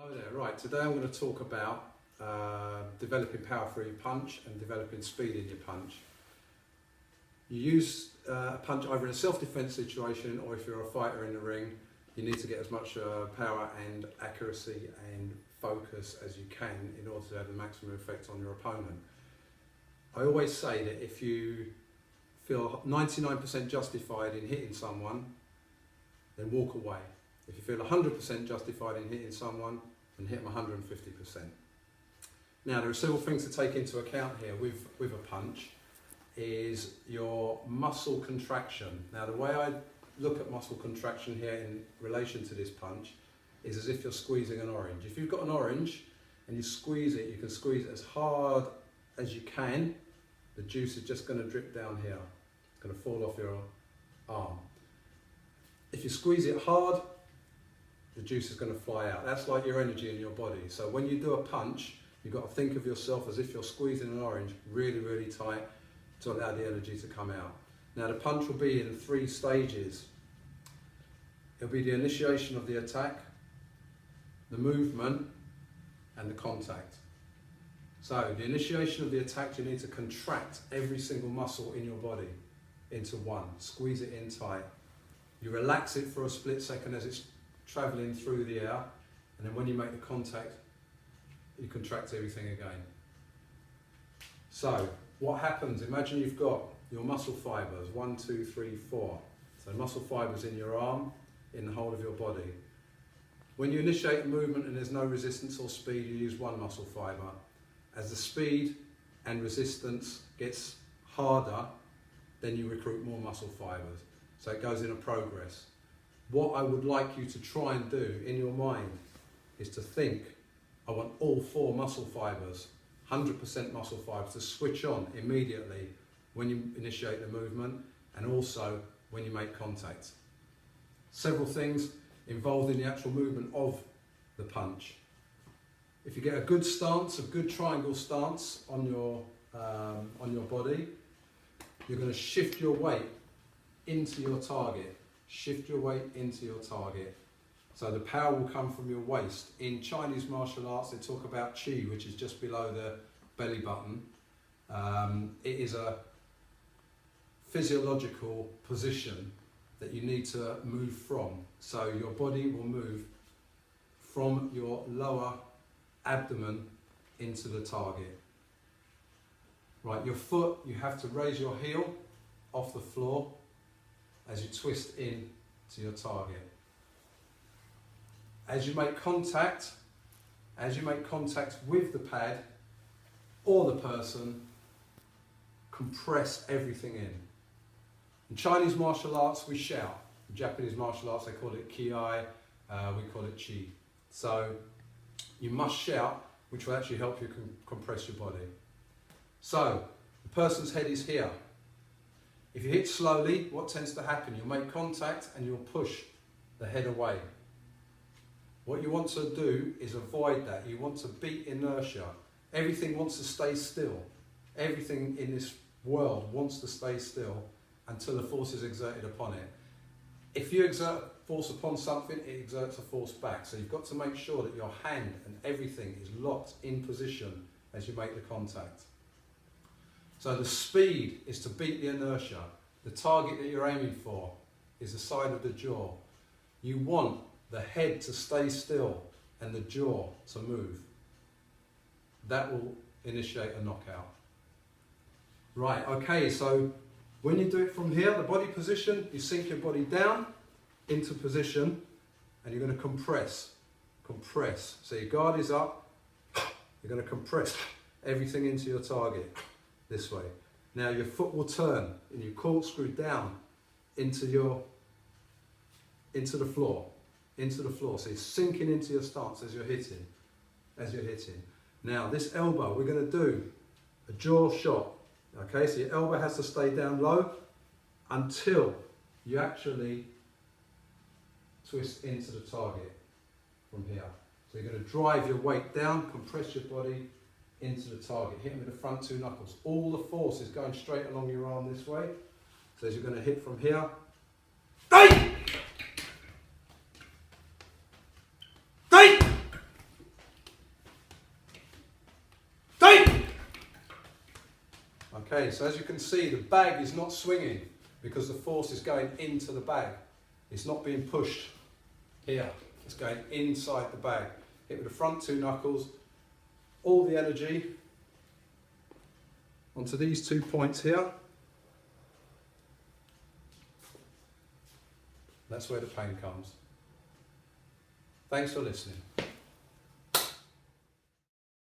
Hello there, right, today I'm going to talk about developing power through your punch and developing speed in your punch. You use a punch either in a self-defense situation, or if you're a fighter in the ring, you need to get as much power and accuracy and focus as you can in order to have the maximum effect on your opponent. I always say that if you feel 99% justified in hitting someone, then walk away. If you feel 100% justified in hitting someone, then hit them 150%. Now, there are several things to take into account here with a punch. Is your muscle contraction. Now, the way I look at muscle contraction here in relation to this punch is as if you're squeezing an orange. If you've got an orange and you squeeze it, you can squeeze it as hard as you can. The juice is just going to drip down here. It's going to fall off your arm. If you squeeze it hard, the juice is going to fly out. That's like your energy in your body. So when you do a punch, you've got to think of yourself as if you're squeezing an orange really, really tight to allow the energy to come out. Now, the punch will be in 3 stages. It'll be the initiation of the attack, the movement, and the contact. So the initiation of the attack, you need to contract every single muscle in your body into one. Squeeze it in tight. You relax it for a split second as it's traveling through the air, and then when you make the contact, you contract everything again. So what happens, imagine you've got your muscle fibers, 1, 2, 3, 4. So muscle fibers in your arm, in the whole of your body. When you initiate a movement and there's no resistance or speed, you use one muscle fiber. As the speed and resistance gets harder, then you recruit more muscle fibers. So it goes in a progress. What I would like you to try and do in your mind is to think, I want all 4 muscle fibers, 100% muscle fibers, to switch on immediately when you initiate the movement and also when you make contact. Several things involved in the actual movement of the punch. If you get a good stance, a good triangle stance on your body, you're going to shift your weight into your target. Shift your weight into your target. So the power will come from your waist. In Chinese martial arts, they talk about qi, which is just below the belly button. It is a physiological position that you need to move from. So your body will move from your lower abdomen into the target. Right, your foot, you have to raise your heel off the floor as you twist in to your target. As you make contact with the pad or the person, compress everything in. In Chinese martial arts, we shout. In Japanese martial arts, they call it ki, we call it chi. So you must shout, which will actually help you compress your body. So the person's head is here. If you hit slowly, what tends to happen? You'll make contact and you'll push the head away. What you want to do is avoid that. You want to beat inertia. Everything wants to stay still. Everything in this world wants to stay still until the force is exerted upon it. If you exert force upon something, it exerts a force back. So you've got to make sure that your hand and everything is locked in position as you make the contact. So the speed is to beat the inertia. The target that you're aiming for is the side of the jaw. You want the head to stay still and the jaw to move. That will initiate a knockout. Right, okay, so when you do it from here, the body position, you sink your body down into position and you're going to compress. Compress. So your guard is up, you're going to compress everything into your target. This way. Now your foot will turn and you corkscrew down into the floor. So you're sinking into your stance as you're hitting. Now this elbow, we're going to do a jaw shot. Okay, so your elbow has to stay down low until you actually twist into the target from here. So you're going to drive your weight down, compress your body into the target, hit him with the front 2 knuckles. All the force is going straight along your arm this way. So as you're going to hit from here, Okay, so as you can see, the bag is not swinging because the force is going into the bag. It's not being pushed here, it's going inside the bag. Hit with the front two knuckles, all the energy onto these 2 points here. That's where the pain comes. Thanks for listening.